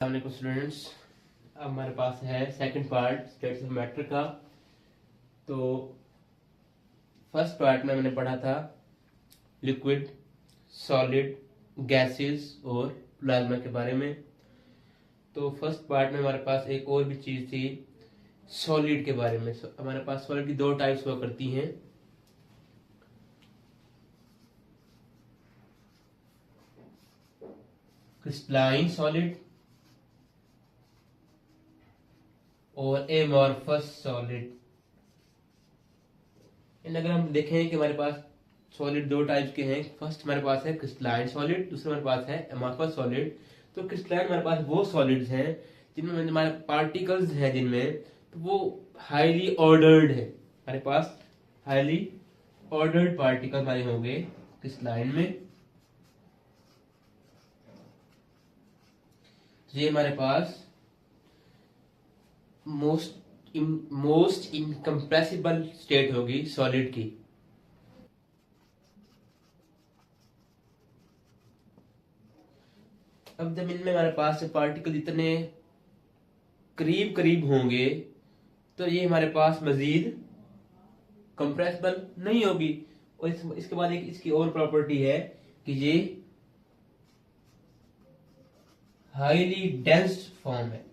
अस्सलामुअलैकुम स्टूडेंट्स। अब हमारे पास है second part states of matter का। तो फर्स्ट पार्ट में मैंने पढ़ा था लिक्विड, सॉलिड, गैसेस और प्लाज्मा के बारे में। तो फर्स्ट पार्ट में हमारे पास एक और भी चीज़ थी सॉलिड के बारे में। हमारे पास सॉलिड की दो टाइप्स हुआ करती हैं, क्रिस्टलाइन सॉलिड और एमॉर्फस सॉलिड। अगर हम देखें कि हमारे पास सॉलिड दो टाइप्स के हैं, फर्स्ट हमारे पास है क्रिस्टलाइन सॉलिड, दूसरा हमारे पास है एमॉर्फस सॉलिड। तो क्रिस्टलाइन हमारे पास वो सॉलिड्स हैं जिनमें हमारे पार्टिकल्स हैं, जिनमें तो वो हाईली ऑर्डर्ड है। हमारे पास हाईली ऑर्डर्ड पार्टिकल हमारे होंगे क्रिस्टलाइन में। ये हमारे पास मोस्ट इनकम्प्रेसिबल स्टेट होगी सॉलिड की। अब जब इनमें हमारे पास पार्टिकल इतने करीब करीब होंगे तो ये हमारे पास मजीद कंप्रेसिबल नहीं होगी। और इसके बाद एक इसकी और प्रॉपर्टी है कि ये हाईली डेंस फॉर्म है,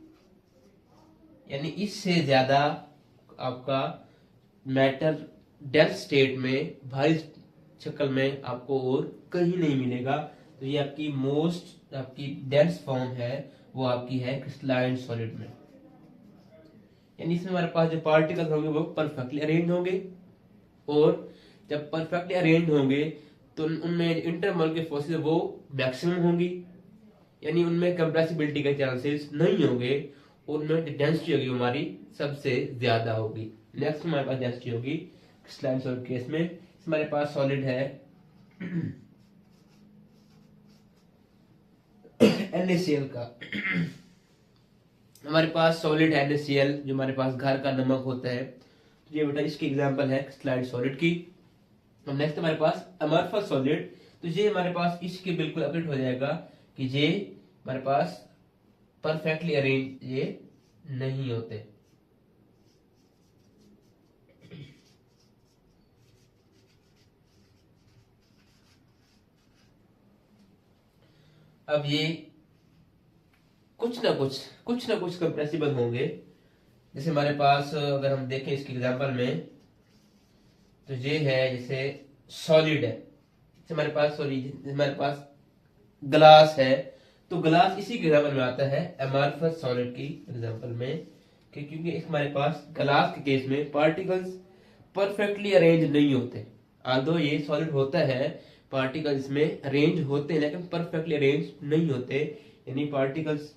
यानी इससे ज्यादा आपका मैटर डेंस स्टेट में, भारी शक्ल में आपको और कहीं नहीं मिलेगा। तो ये आपकी डेंस फॉर्म है, वो आपकी है क्रिस्टलाइन सॉलिड में। यानी इसमें हमारे पास जो पार्टिकल्स होंगे वो परफेक्टली अरेंज होंगे, और जब परफेक्टली अरेंज होंगे तो उनमें इंटरमोलर फोर्सेस वो मैक्सिमम होंगी, यानी उनमें कंप्रेसिबिलिटी के चांसेस नहीं होंगे, और उनमें डेंसिटी होगी हमारी सबसे ज्यादा होगी। नेक्स्ट हमारे पास डेंसिटी होगी क्रिस्टलाइन सॉलिड केस में। हमारे पास सॉलिड है NaCl का। हमारे पास सॉलिड है NaCl, जो हमारे पास घर का नमक होता है। तो ये बेटा इसकी एग्जांपल है क्रिस्टलाइन सॉलिड की। और नेक्स्ट हमारे पास अमॉर्फस सॉलिड। तो ये हमारे पास इसके बिल्कुल अपोजिट हो जाएगा कि ये हमारे पास परफेक्टली अरेंज ये नहीं होते। अब ये कुछ ना कुछ कंप्रेसिबल होंगे। जैसे हमारे पास अगर हम देखें इसके एग्जांपल में, तो ये है जैसे सॉलिड है, जैसे हमारे पास ग्लास है। तो ग्लास इसी के एग्जांपल में आता है अमॉर्फस सॉलिड की एग्जांपल में, क्योंकि हमारे पास ग्लास के केस में पार्टिकल्स परफेक्टली अरेंज नहीं होते। आल्दो ये सॉलिड होता है, पार्टिकल्स इसमें अरेंज होते हैं, लेकिन परफेक्टली अरेंज नहीं होते। यानी पार्टिकल्स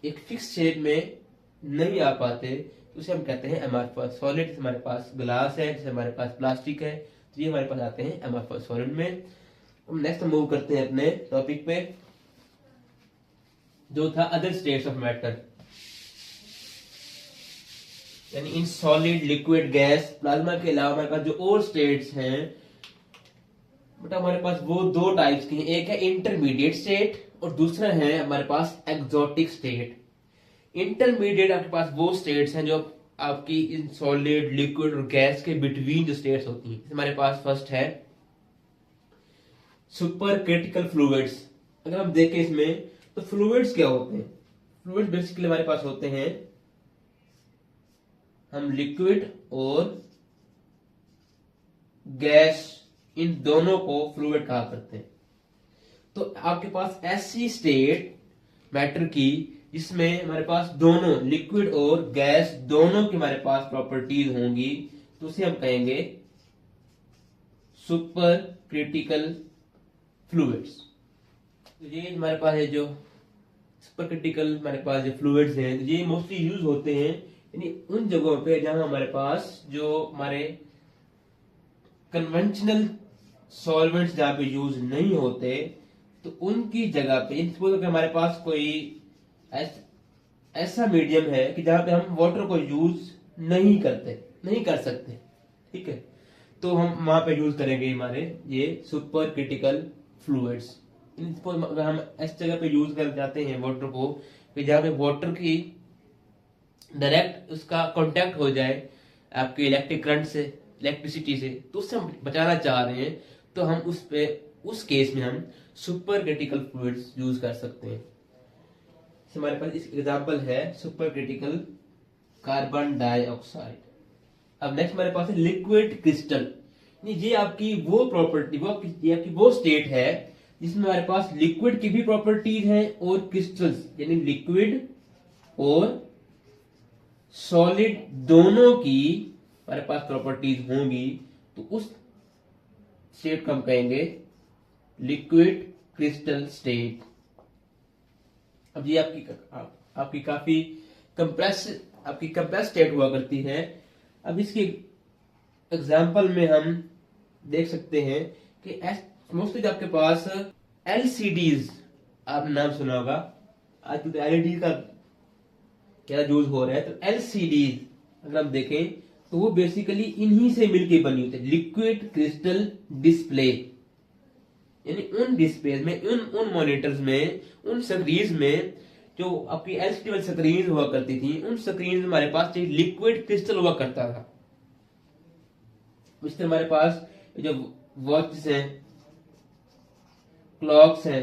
एक फिक्स शेप में नहीं आ पाते, तो उसे हम कहते हैं अमॉर्फस सॉलिड। जैसे हमारे पास ग्लास है, जैसे हमारे पास प्लास्टिक है, तो ये हमारे पास आते हैं अमॉर्फस सॉलिड में। हम नेक्स्ट मूव करते हैं अपने टॉपिक पे, जो था अदर स्टेट्स ऑफ मैटर। यानी इन सॉलिड, लिक्विड, गैस, प्लाज्मा के अलावा हमारे पास जो और स्टेट्स हैं बेटा, हमारे पास वो दो टाइप्स की हैं। एक है इंटरमीडिएट स्टेट और दूसरा है हमारे पास एक्सोटिक स्टेट। इंटरमीडिएट आपके पास वो स्टेट्स हैं जो आपकी इन सॉलिड, लिक्विड और गैस के बिटवीन जो स्टेट्स होती हैं। हमारे पास फर्स्ट है सुपर क्रिटिकल फ्लूइड्स। अगर हम देखें इसमें तो फ्लूइड्स क्या होते हैं? फ्लूइड्स बेसिकली हमारे पास होते हैं, हम लिक्विड और गैस इन दोनों को फ्लूइड कहा करते हैं। तो आपके पास ऐसी स्टेट मैटर की जिसमें हमारे पास दोनों लिक्विड और गैस दोनों की हमारे पास प्रॉपर्टीज होंगी, तो उसे हम कहेंगे सुपर क्रिटिकल फ्लूइड्स। तो ये हमारे पास है जो सुपर क्रिटिकल हमारे पास जो फ्लूइड्स हैं, ये मोस्टली यूज होते हैं यानी उन जगहों पे जहां हमारे पास जो हमारे कन्वेंशनल सॉल्वेंट्स जहां पे यूज नहीं होते, तो उनकी जगह पे सपोज अगर हमारे पास कोई ऐसा मीडियम है कि जहां पे हम वाटर को यूज नहीं कर सकते, ठीक है, तो हम वहां पे यूज करेंगे हमारे ये सुपर क्रिटिकल फ्लूइड्स। इसको अगर हम इस जगह पे यूज कर जाते हैं वाटर को, कि जहाँ पे वाटर की डायरेक्ट उसका कांटेक्ट हो जाए आपके इलेक्ट्रिक करंट से, इलेक्ट्रिसिटी से, तो उससे हम बचाना चाह रहे हैं, तो हम उस केस में हम सुपर क्रिटिकल फ्लूइड्स यूज कर सकते हैं। हमारे पास इस एग्जांपल है सुपर क्रिटिकल कार्बन डाइऑक्साइड। अब नेक्स्ट हमारे पास है लिक्विड क्रिस्टल। ये आपकी वो प्रॉपर्टी, ये आपकी वो स्टेट है जिसमें हमारे पास लिक्विड की भी प्रॉपर्टीज हैं और क्रिस्टल्स यानी लिक्विड और सॉलिड दोनों की हमारे पास प्रॉपर्टीज होंगी, तो उस स्टेट को हम कहेंगे लिक्विड क्रिस्टल स्टेट। अब ये आपकी काफी कंप्रेस स्टेट हुआ करती है। अब इसके एग्जाम्पल में हम देख सकते हैं कि मोस्टली आपके पास एलसीडीज, आपने नाम सुना होगा, आजकल तो एलईडी का क्या यूज हो रहा है, तो एलसीडीज अगर हम देखें तो वो बेसिकली इन्हीं से मिलके बनी होती है, लिक्विड क्रिस्टल डिस्प्ले। यानी उन डिस्प्ले में, उन मॉनिटर्स में, उन स्क्रीन में जो आपकी एलसीडी वाली स्क्रीन हुआ करती थी, उन स्क्रीन में हमारे पास लिक्विड क्रिस्टल हुआ करता था। इससे हमारे पास जो वॉचेस हैं, क्लॉक्स हैं,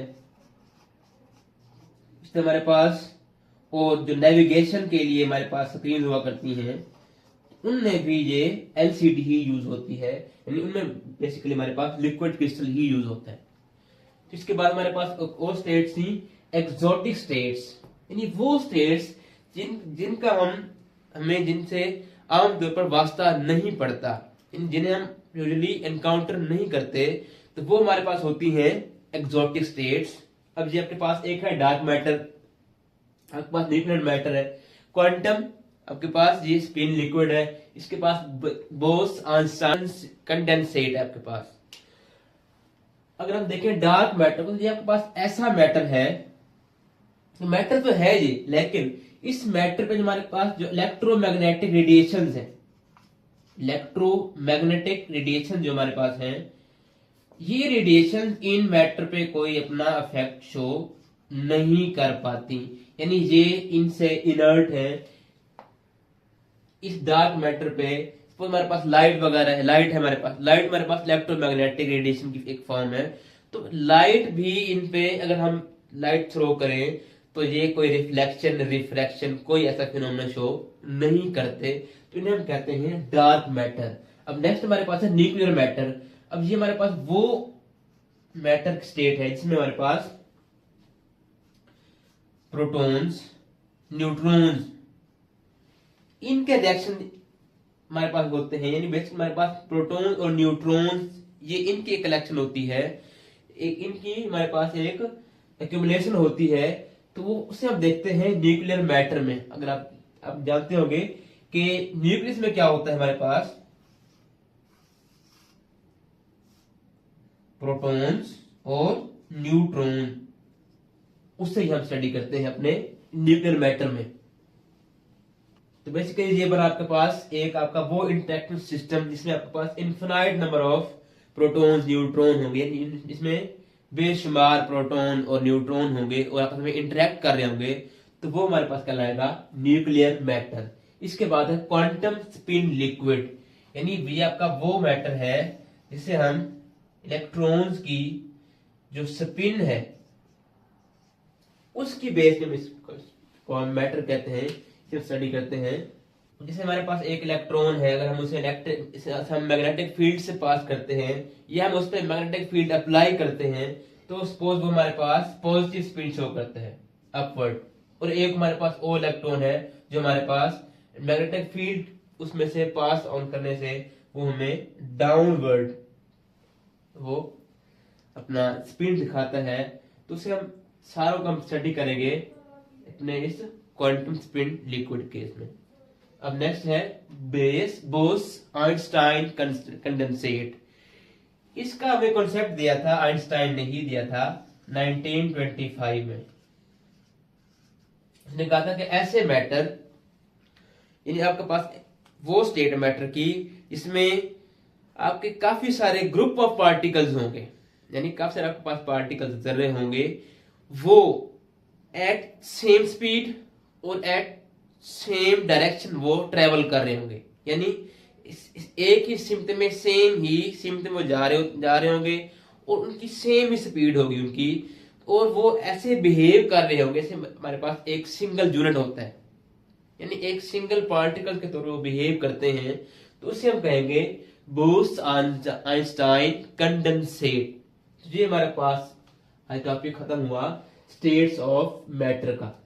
इससे हमारे पास और जो नेविगेशन के लिए हमारे पास स्क्रीन हुआ करती हैं, उनमें भी ये एलसीडी ही यूज होती है, यानी उनमें बेसिकली हमारे पास लिक्विड क्रिस्टल ही यूज होता है। इसके बाद हमारे पास और स्टेट्स थी एक्सोटिक स्टेट्स, यानी वो स्टेट्स जिनका हमें जिनसे आमतौर पर वास्ता नहीं पड़ता, जिन्हें हम यूजुअली एनकाउंटर नहीं करते, तो वो हमारे पास होती हैं एक्सोटिक स्टेट्स। अब ये आपके पास एक है डार्क मैटर, आपके पास न्यूक्लियर मैटर है, क्वांटम, आपके पास ये स्पिन लिक्विड है, इसके पास बोस-आइंस्टाइन कंडेंसेट है आपके पास। अगर हम देखें डार्क मैटर तो ये आपके पास ऐसा मैटर है, मैटर तो है ये, लेकिन इस मैटर पे हमारे पास जो इलेक्ट्रोमैग्नेटिक रेडिएशन है, इलेक्ट्रोमैग्नेटिक रेडिएशन जो हमारे पास है, ये रेडिएशन इन मैटर पे कोई अपना इफेक्ट शो नहीं कर पाती, यानी ये इनसे इनर्ट है। इस डार्क मैटर पे हमारे पास लाइट वगैरह है, लाइट है हमारे पास, लाइट हमारे पास इलेक्ट्रोमैग्नेटिक रेडिएशन की एक फॉर्म है, तो लाइट भी इन पे अगर हम लाइट थ्रो करें तो ये कोई रिफ्लेक्शन कोई ऐसा फिनोमेना शो नहीं करते, तो इन्हें हम कहते हैं डार्क मैटर। अब नेक्स्ट हमारे पास है न्यूक्लियर मैटर। अब ये हमारे पास वो मैटर स्टेट है जिसमें हमारे पास प्रोटॉन्स, न्यूट्रॉन्स, इनके रिएक्शन हमारे पास होते हैं, यानी बेसिक हमारे पास प्रोटॉन और न्यूट्रॉन्स, ये इनकी एक कलेक्शन होती है, एक इनकी हमारे पास एक एक्यूमुलेशन होती है, तो वो उसे हम देखते हैं न्यूक्लियर मैटर में। अगर आप जानते होंगे कि न्यूक्लियस में क्या होता है, हमारे पास प्रोटॉन्स और न्यूट्रॉन, उससे ही हम स्टडी करते हैं अपने न्यूक्लियर मैटर में। तो बेसिकली ये बना आपके पास एक आपका वो इंटरेक्टिव सिस्टम जिसमें आपके पास infinite number of protons neutron होंगे, इसमें बेशुमार प्रोटॉन और न्यूट्रॉन होंगे और आपस में इंटरेक्ट कर रहे होंगे, तो वो हमारे पास कहलाएगा न्यूक्लियर मैटर। इसके बाद है क्वांटम स्पिन लिक्विड, यानी ये आपका वो मैटर है जिसे हम इलेक्ट्रॉन्स की जो स्पिन है उसकी बेस में इसको मैटर कहते हैं, इसे स्टडी करते हैं। जैसे हमारे पास एक इलेक्ट्रॉन है, अगर हम उसे हम मैग्नेटिक फील्ड से पास करते हैं या हम उस पर मैग्नेटिक फील्ड अप्लाई करते हैं, तो सपोज वो हमारे पास पॉजिटिव स्पिन शो करता है अपवर्ड, और एक हमारे पास वो इलेक्ट्रॉन है जो हमारे पास मैग्नेटिक फील्ड उसमें से पास ऑन करने से वो हमें डाउनवर्ड वो अपना स्पिन दिखाता है। तो उसे हम सारों का स्टडी करेंगे अपने इस क्वांटम स्पिन लिक्विड केस में। अब नेक्स्ट है बोस-आइंस्टाइन कंडेंसेट। इसका हमें कॉन्सेप्ट दिया था आइंस्टाइन ने ही दिया था 1925 में। उसने कहा था कि ऐसे मैटर, यानी आपके पास वो स्टेट मैटर की जिसमें आपके काफी सारे ग्रुप ऑफ पार्टिकल्स होंगे, यानी काफी सारे आपके पास पार्टिकल्स चल रहे होंगे, वो एट सेम स्पीड और एट सेम डायरेक्शन वो ट्रेवल कर रहे होंगे। यानी एक ही सिमत में सेम ही सिमत में जा रहे होंगे और उनकी सेम ही स्पीड होगी उनकी, और वो ऐसे बिहेव कर रहे होंगे जैसे हमारे पास एक सिंगल यूनिट होता है, यानी एक सिंगल पार्टिकल के तौर पर वो बिहेव करते हैं, तो उसे हम कहेंगे बोस-आइंस्टाइन कंडेंसेट। तो ये हमारे पास आज टॉपिक खत्म हुआ स्टेट्स ऑफ मैटर का।